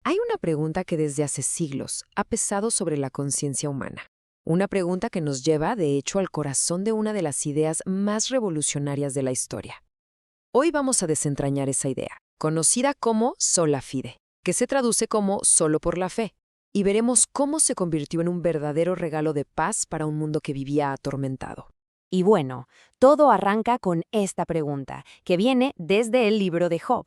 Hay una pregunta que desde hace siglos ha pesado sobre la conciencia humana. Una pregunta que nos lleva, de hecho, al corazón de una de las ideas más revolucionarias de la historia. Hoy vamos a desentrañar esa idea, conocida como sola fide, que se traduce como solo por la fe, y veremos cómo se convirtió en un verdadero regalo de paz para un mundo que vivía atormentado. Y bueno, todo arranca con esta pregunta, que viene desde el libro de Job.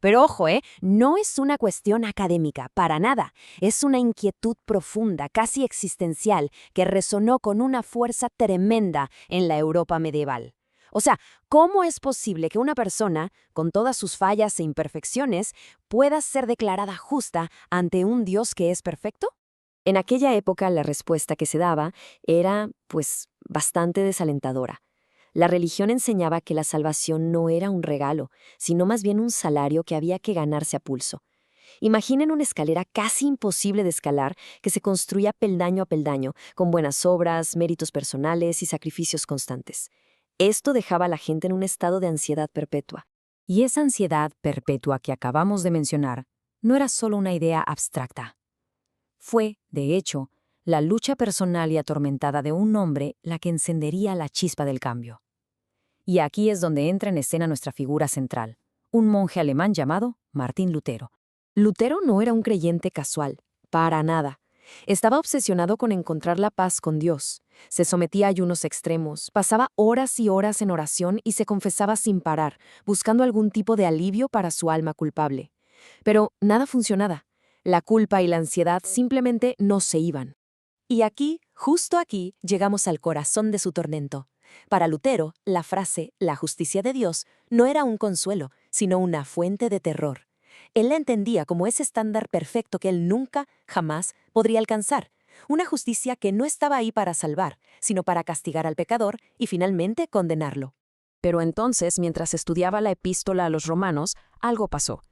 Pero ojo, no es una cuestión académica, para nada. Es una inquietud profunda, casi existencial, que resonó con una fuerza tremenda en la Europa medieval. O sea, ¿cómo es posible que una persona, con todas sus fallas e imperfecciones, pueda ser declarada justa ante un Dios que es perfecto? En aquella época la respuesta que se daba era, pues, bastante desalentadora. La religión enseñaba que la salvación no era un regalo, sino más bien un salario que había que ganarse a pulso. Imaginen una escalera casi imposible de escalar que se construía peldaño a peldaño, con buenas obras, méritos personales y sacrificios constantes. Esto dejaba a la gente en un estado de ansiedad perpetua. Y esa ansiedad perpetua que acabamos de mencionar no era solo una idea abstracta. Fue, de hecho, la lucha personal y atormentada de un hombre la que encendería la chispa del cambio. Y aquí es donde entra en escena nuestra figura central, un monje alemán llamado Martín Lutero. Lutero no era un creyente casual, para nada. Estaba obsesionado con encontrar la paz con Dios. Se sometía a ayunos extremos, pasaba horas y horas en oración y se confesaba sin parar, buscando algún tipo de alivio para su alma culpable. Pero nada funcionaba. La culpa y la ansiedad simplemente no se iban. Y aquí, justo aquí, llegamos al corazón de su tormento. Para Lutero, la frase «la justicia de Dios» no era un consuelo, sino una fuente de terror. Él la entendía como ese estándar perfecto que él nunca, jamás, podría alcanzar. Una justicia que no estaba ahí para salvar, sino para castigar al pecador y finalmente condenarlo. Pero entonces, mientras estudiaba la epístola a los romanos, algo pasó.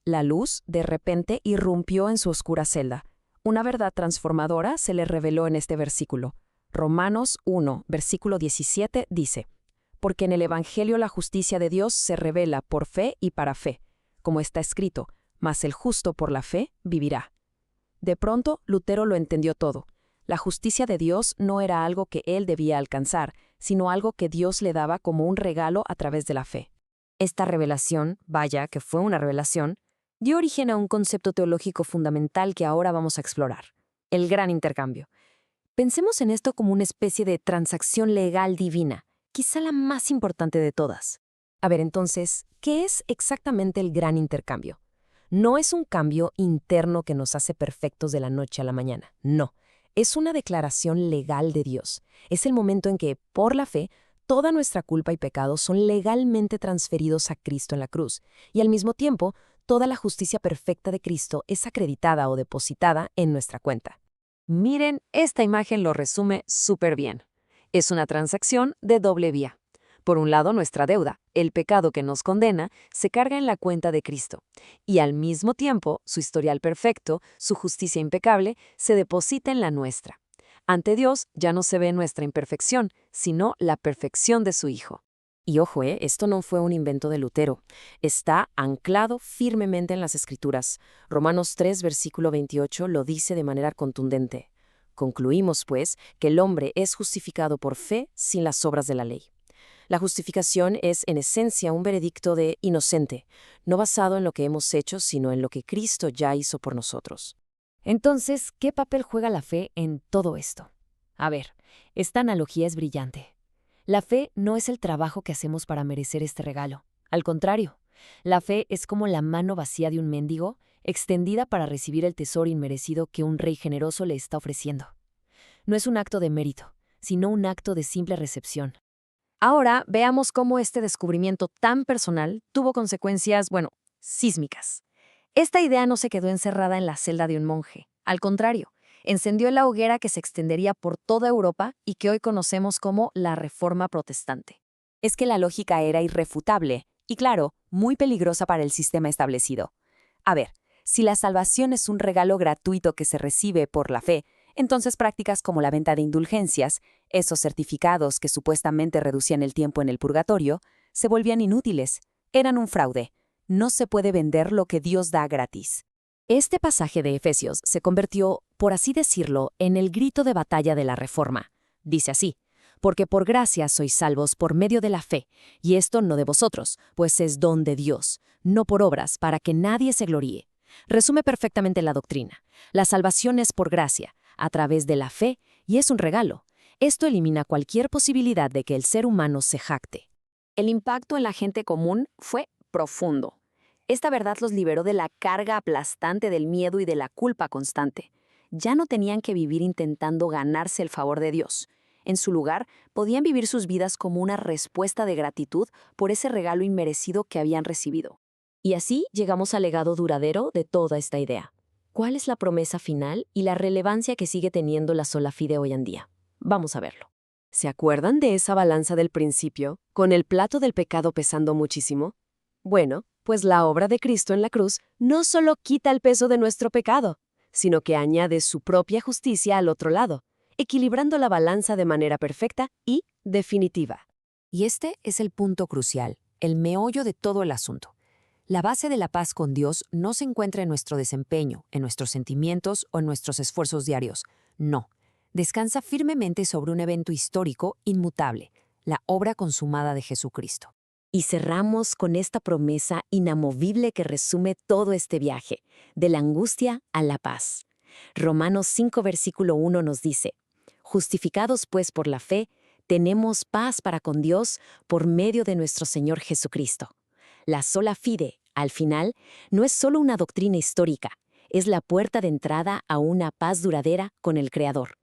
La luz, de repente, irrumpió en su oscura celda. Una verdad transformadora se le reveló en este versículo. Romanos 1, versículo 17 dice: «Porque en el Evangelio la justicia de Dios se revela por fe y para fe, como está escrito, mas el justo por la fe vivirá». De pronto, Lutero lo entendió todo. La justicia de Dios no era algo que él debía alcanzar, sino algo que Dios le daba como un regalo a través de la fe. Esta revelación, vaya que fue una revelación, dio origen a un concepto teológico fundamental que ahora vamos a explorar: el gran intercambio. Pensemos en esto como una especie de transacción legal divina, quizá la más importante de todas. A ver, entonces, ¿qué es exactamente el gran intercambio? No es un cambio interno que nos hace perfectos de la noche a la mañana, no. Es una declaración legal de Dios. Es el momento en que, por la fe, toda nuestra culpa y pecado son legalmente transferidos a Cristo en la cruz, y al mismo tiempo, toda la justicia perfecta de Cristo es acreditada o depositada en nuestra cuenta. Miren, esta imagen lo resume súper bien. Es una transacción de doble vía. Por un lado, nuestra deuda, el pecado que nos condena, se carga en la cuenta de Cristo. Y al mismo tiempo, su historial perfecto, su justicia impecable, se deposita en la nuestra. Ante Dios ya no se ve nuestra imperfección, sino la perfección de su Hijo. Y ojo, esto no fue un invento de Lutero. Está anclado firmemente en las Escrituras. Romanos 3, versículo 28 lo dice de manera contundente. Concluimos, pues, que el hombre es justificado por fe sin las obras de la ley. La justificación es, en esencia, un veredicto de inocente, no basado en lo que hemos hecho, sino en lo que Cristo ya hizo por nosotros. Entonces, ¿qué papel juega la fe en todo esto? A ver, esta analogía es brillante. La fe no es el trabajo que hacemos para merecer este regalo. Al contrario, la fe es como la mano vacía de un mendigo, extendida para recibir el tesoro inmerecido que un rey generoso le está ofreciendo. No es un acto de mérito, sino un acto de simple recepción. Ahora veamos cómo este descubrimiento tan personal tuvo consecuencias, sísmicas. Esta idea no se quedó encerrada en la celda de un monje. Al contrario, encendió la hoguera que se extendería por toda Europa y que hoy conocemos como la Reforma Protestante. Es que la lógica era irrefutable y, claro, muy peligrosa para el sistema establecido. A ver, si la salvación es un regalo gratuito que se recibe por la fe, entonces prácticas como la venta de indulgencias, esos certificados que supuestamente reducían el tiempo en el purgatorio, se volvían inútiles, eran un fraude. No se puede vender lo que Dios da gratis. Este pasaje de Efesios se convirtió, por así decirlo, en el grito de batalla de la Reforma. Dice así: porque por gracia sois salvos por medio de la fe, y esto no de vosotros, pues es don de Dios, no por obras, para que nadie se gloríe. Resume perfectamente la doctrina. La salvación es por gracia, a través de la fe, y es un regalo. Esto elimina cualquier posibilidad de que el ser humano se jacte. El impacto en la gente común fue profundo. Esta verdad los liberó de la carga aplastante del miedo y de la culpa constante. Ya no tenían que vivir intentando ganarse el favor de Dios. En su lugar, podían vivir sus vidas como una respuesta de gratitud por ese regalo inmerecido que habían recibido. Y así llegamos al legado duradero de toda esta idea. ¿Cuál es la promesa final y la relevancia que sigue teniendo la sola fide hoy en día? Vamos a verlo. ¿Se acuerdan de esa balanza del principio, con el plato del pecado pesando muchísimo? Bueno, pues la obra de Cristo en la cruz no solo quita el peso de nuestro pecado, sino que añade su propia justicia al otro lado, equilibrando la balanza de manera perfecta y definitiva. Y este es el punto crucial, el meollo de todo el asunto. La base de la paz con Dios no se encuentra en nuestro desempeño, en nuestros sentimientos o en nuestros esfuerzos diarios. No. Descansa firmemente sobre un evento histórico inmutable, la obra consumada de Jesucristo. Y cerramos con esta promesa inamovible que resume todo este viaje, de la angustia a la paz. Romanos 5, versículo 1 nos dice: justificados pues por la fe, tenemos paz para con Dios por medio de nuestro Señor Jesucristo. La sola fide, al final, no es solo una doctrina histórica, es la puerta de entrada a una paz duradera con el Creador.